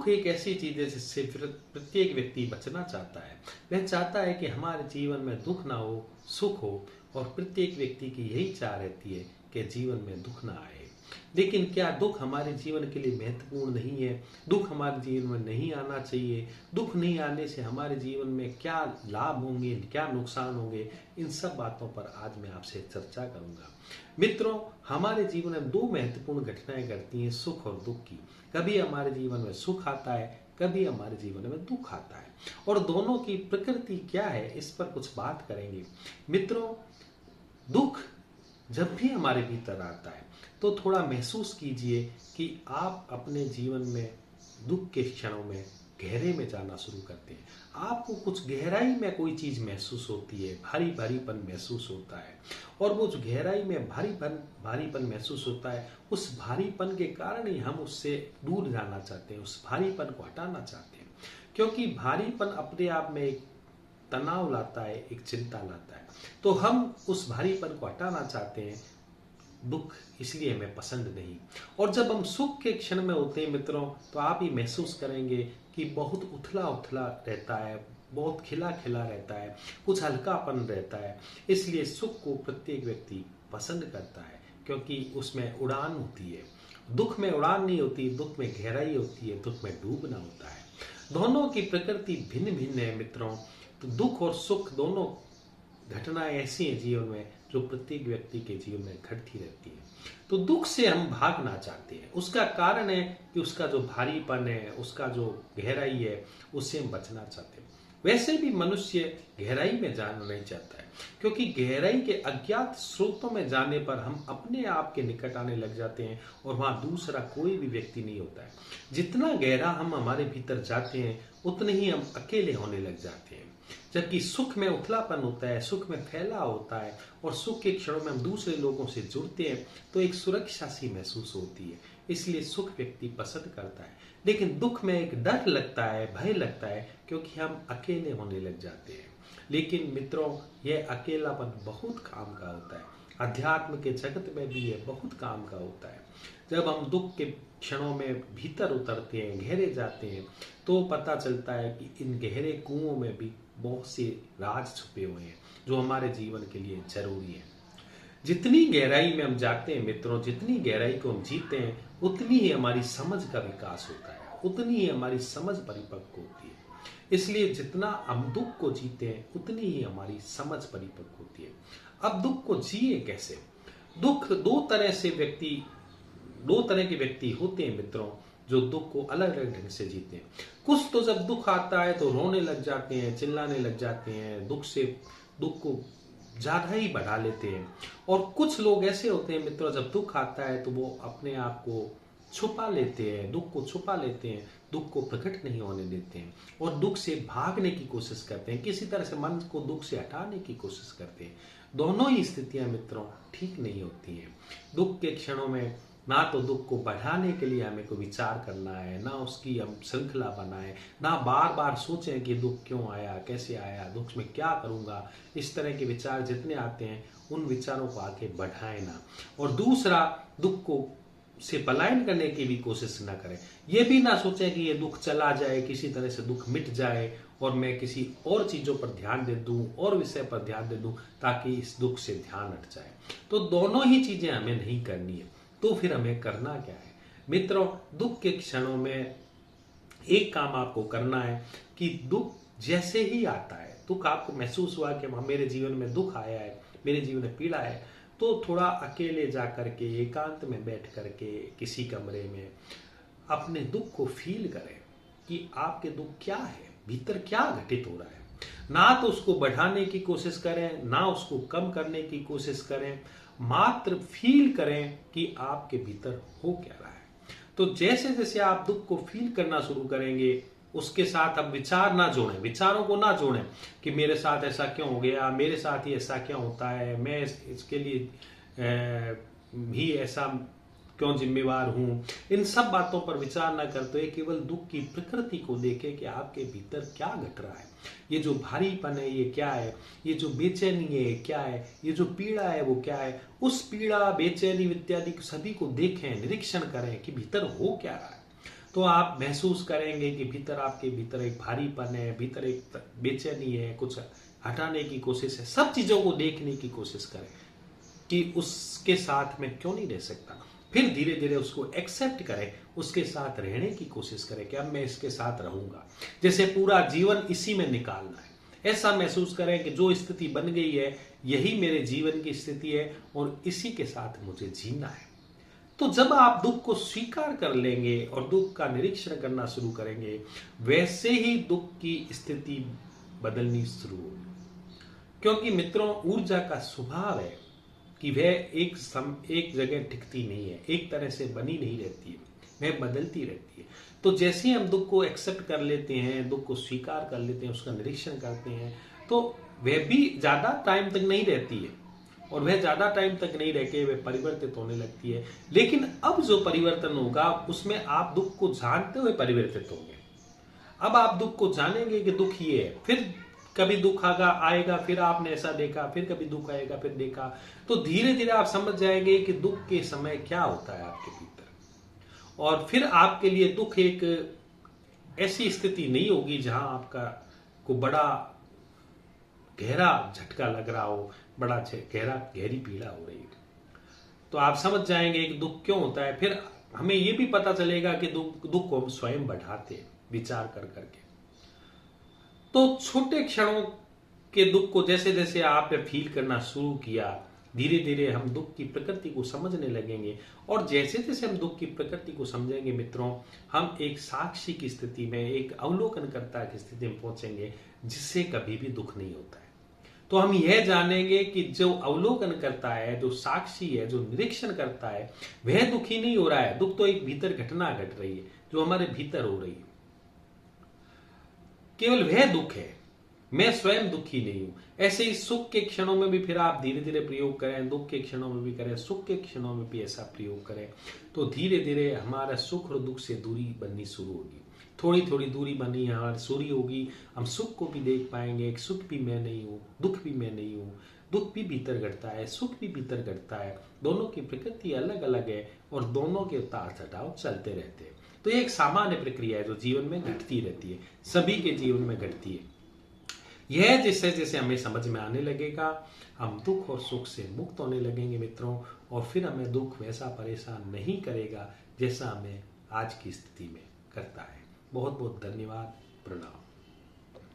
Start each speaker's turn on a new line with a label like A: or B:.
A: एक ऐसी चीज है जिससे फिर प्रत्येक व्यक्ति बचना चाहता है। वह चाहता है कि हमारे जीवन में दुख ना हो, सुख हो, और प्रत्येक व्यक्ति की यही चाह रहती है कि जीवन में दुख ना आए। लेकिन क्या दुख हमारे जीवन के लिए महत्वपूर्ण नहीं है? दुख हमारे जीवन में नहीं आना चाहिए? दुख नहीं आने से हमारे जीवन में क्या लाभ होंगे, क्या नुकसान होंगे, इन सब बातों पर आज मैं आपसे चर्चा करूंगा। मित्रों, हमारे जीवन में दो महत्वपूर्ण घटनाएं घटती हैं, सुख और दुख की। कभी हमारे जीवन में सुख आता है, कभी हमारे जीवन में दुख आता है, और दोनों की प्रकृति क्या है इस पर कुछ बात करेंगे। मित्रों, दुख जब भी हमारे भीतर आता है तो थोड़ा महसूस कीजिए कि आप अपने जीवन में दुख के क्षणों में गहरे में जाना शुरू करते हैं। आपको कुछ गहराई में कोई चीज महसूस होती है, भारी भारीपन महसूस होता है, और वो जो गहराई में भारीपन महसूस होता है, उस भारीपन के कारण ही हम उससे दूर जाना चाहते हैं, उस भारीपन को हटाना चाहते हैं। क्योंकि भारीपन अपने आप में एक तनाव लाता है, एक चिंता लाता है, तो हम उस भारीपन को हटाना चाहते हैं। दुख इसलिए हमें पसंद नहीं। और जब हम सुख के क्षण में होते हैं मित्रों, तो आप ही महसूस करेंगे कि बहुत उथला उथला रहता है, बहुत खिला खिला रहता है, कुछ हल्कापन रहता है। इसलिए सुख को प्रत्येक व्यक्ति पसंद करता है, क्योंकि उसमें उड़ान होती है। दुख में उड़ान नहीं होती, दुख में गहराई होती है, दुख में डूबना होता है। दोनों की प्रकृति भिन्न भिन्न है मित्रों। तो दुख और सुख दोनों घटनाएं ऐसी हैं जीवन में जो प्रत्येक व्यक्ति के जीवन में घटती रहती है। तो दुख से हम भागना चाहते हैं, उसका कारण है कि उसका जो भारीपन है, उसका जो गहराई है, उससे हम बचना चाहते हैं। वैसे भी मनुष्य गहराई में जाना नहीं चाहता है, क्योंकि गहराई के अज्ञात स्रोतों में जाने पर हम अपने आप के निकट आने लग जाते हैं, और वहां दूसरा कोई भी व्यक्ति नहीं होता है। जितना गहरा हम हमारे भीतर जाते हैं, उतने ही हम अकेले होने लग जाते हैं। जबकि सुख में उथलापन होता है, सुख में फैलाव होता है, और सुख के क्षणों में हम दूसरे लोगों से जुड़ते हैं तो एक सुरक्षा सी महसूस होती है। इसलिए सुख व्यक्ति पसंद करता है। लेकिन दुख में एक डर लगता है, भय लगता है, क्योंकि हम अकेले होने लग जाते हैं। लेकिन मित्रों, यह अकेलापन बहुत काम का होता है। अध्यात्म के जगत में भी यह बहुत काम का होता है। जब हम दुख के क्षणों में भीतर उतरते हैं, गहरे जाते हैं, तो पता चलता है कि इन गहरे कुओं में भी बहुत से राज छुपे हुए हैं जो हमारे जीवन के लिए जरूरी है। जितनी गहराई में हम जाते हैं मित्रों, जितनी गहराई को हम जीते हैं, उतनी ही हमारी समझ का विकास होता है, उतनी ही हमारी समझ परिपक्व होती है। इसलिए जितना हम दुख को जीते हैं, उतनी ही हमारी समझ परिपक्व होती है। अब दुख को जिए कैसे? दुख दो तरह के व्यक्ति होते हैं मित्रों, जो दुख को अलग अलग ढंग से जीते हैं। कुछ तो जब दुख आता है तो रोने लग जाते हैं, चिल्लाने लग जाते हैं, दुख को ज्यादा ही बढ़ा लेते हैं। और कुछ लोग ऐसे होते हैं मित्रों, जब दुख आता है तो वो अपने आप को छुपा लेते हैं, दुख को छुपा लेते हैं, दुख को प्रकट नहीं होने देते हैं, और दुख से भागने की कोशिश करते हैं, किसी तरह से मन को दुख से हटाने की कोशिश करते हैं। दोनों ही स्थितियां मित्रों ठीक नहीं होती हैं। दुख के क्षणों में ना तो दुख को बढ़ाने के लिए हमें कोई विचार करना है, ना उसकी हम श्रृंखला बनाए, ना बार बार सोचें कि दुख क्यों आया, कैसे आया, दुख में क्या करूंगा। इस तरह के विचार जितने आते हैं, उन विचारों को आगे बढ़ाएं ना। और दूसरा, दुख को से पलायन करने की भी कोशिश ना करें। ये भी ना सोचें कि ये दुख चला जाए, किसी तरह से दुख मिट जाए और मैं किसी और चीजों पर ध्यान दे दूं, और विषय पर ध्यान दे दूं, ताकि इस दुख से ध्यान हट जाए। तो दोनों ही चीजें हमें नहीं करनी है। तो फिर हमें करना क्या है मित्रों? दुख के क्षणों में एक काम आपको करना है कि दुख जैसे ही आता है, दुख आपको महसूस हुआ कि मेरे जीवन में दुख आया है, मेरे जीवन में पीड़ा है, तो थोड़ा अकेले जाकर के, एकांत में बैठ करके किसी कमरे में अपने दुख को फील करें कि आपके दुख क्या है, भीतर क्या घटित हो रहा है। ना तो उसको बढ़ाने की कोशिश करें, ना उसको कम करने की कोशिश करें, मात्र फील करें कि आपके भीतर हो क्या रहा है। तो जैसे जैसे आप दुख को फील करना शुरू करेंगे, उसके साथ अब विचार ना जोड़ें, विचारों को ना जोड़ें कि मेरे साथ ऐसा क्यों हो गया, मेरे साथ ही ऐसा क्यों होता है, मैं इसके लिए भी ऐसा क्यों जिम्मेवार हूं। इन सब बातों पर विचार ना करते हुए केवल दुख की प्रकृति को देखें कि आपके भीतर क्या घट रहा है। ये जो भारीपन है ये क्या है, ये जो बेचैनी है क्या है, ये जो पीड़ा है वो क्या है। उस पीड़ा, बेचैनी इत्यादि सभी को देखें, निरीक्षण करें कि भीतर हो क्या रहा है। तो आप महसूस करेंगे कि भीतर आपके भीतर एक भारीपन है, भीतर एक बेचैनी है, कुछ हटाने की कोशिश है। सब चीजों को देखने की कोशिश करें कि उसके साथ मैं क्यों नहीं रह सकता। फिर धीरे धीरे उसको एक्सेप्ट करें, उसके साथ रहने की कोशिश करें कि अब मैं इसके साथ रहूंगा, जैसे पूरा जीवन इसी में निकालना है। ऐसा महसूस करें कि जो स्थिति बन गई है यही मेरे जीवन की स्थिति है और इसी के साथ मुझे जीना है। तो जब आप दुख को स्वीकार कर लेंगे और दुख का निरीक्षण करना शुरू करेंगे, वैसे ही दुख की स्थिति बदलनी शुरू होगी। क्योंकि मित्रों, ऊर्जा का स्वभाव है कि वह एक जगह टिकती नहीं है, एक तरह से बनी नहीं रहती है, वह बदलती रहती है। तो जैसे ही हम दुख को एक्सेप्ट कर लेते हैं, दुख को स्वीकार कर लेते हैं, उसका निरीक्षण करते हैं, तो वह भी ज्यादा टाइम तक नहीं रहती है और वह ज्यादा टाइम तक नहीं रह के वह परिवर्तित होने लगती है। लेकिन अब जो परिवर्तन होगा उसमें आप दुख को जानते हुए परिवर्तित होंगे। अब आप दुख को जानेंगे कि दुख ये है, फिर कभी दुख आएगा, फिर आपने ऐसा देखा, फिर कभी दुख आएगा, फिर देखा, तो धीरे धीरे आप समझ जाएंगे कि दुख के समय क्या होता है आपके भीतर। और फिर आपके लिए दुख एक ऐसी स्थिति नहीं होगी जहां आपका को बड़ा गहरा झटका लग रहा हो, बड़ा गहरी पीड़ा हो रही है। तो आप समझ जाएंगे कि दुख क्यों होता है। फिर हमें यह भी पता चलेगा कि दुख को हम स्वयं बढ़ाते हैं विचार कर करके। तो छोटे क्षणों के दुख को जैसे जैसे आपने फील करना शुरू किया, धीरे धीरे हम दुख की प्रकृति को समझने लगेंगे। और जैसे जैसे हम दुख की प्रकृति को समझेंगे मित्रों, हम एक साक्षी की स्थिति में, एक अवलोकनकर्ता की स्थिति में पहुंचेंगे जिससे कभी भी दुख नहीं होता है। तो हम यह जानेंगे कि जो अवलोकन करता है, जो साक्षी है, जो निरीक्षण करता है, वह दुखी नहीं हो रहा है। दुख तो एक भीतर घटना घट रही है जो हमारे भीतर हो रही है, केवल वह दुख है, मैं स्वयं दुखी नहीं हूं। ऐसे ही सुख के क्षणों में भी फिर आप धीरे धीरे प्रयोग करें, दुख के क्षणों में भी करें, सुख के क्षणों में भी ऐसा प्रयोग करें, तो धीरे धीरे हमारा सुख और दुख से दूरी बननी शुरू होगी। थोड़ी थोड़ी दूरी बनी हमारी शुरू होगी, हम सुख को भी देख पाएंगे, सुख भी मैं नहीं हूं, दुख भी मैं नहीं हूं, दुख भी भीतर घटता है, सुख भी भीतर घटता है, दोनों की प्रकृति अलग अलग है और दोनों के उतार चढ़ाव चलते रहते हैं। तो ये एक सामान्य प्रक्रिया है जो जीवन में घटती रहती है, सभी के जीवन में घटती है। यह जैसे जैसे हमें समझ में आने लगेगा, हम दुख और सुख से मुक्त होने लगेंगे मित्रों, और फिर हमें दुख वैसा परेशान नहीं करेगा जैसा हमें आज की स्थिति में करता है। बहुत बहुत धन्यवाद। प्रणाम।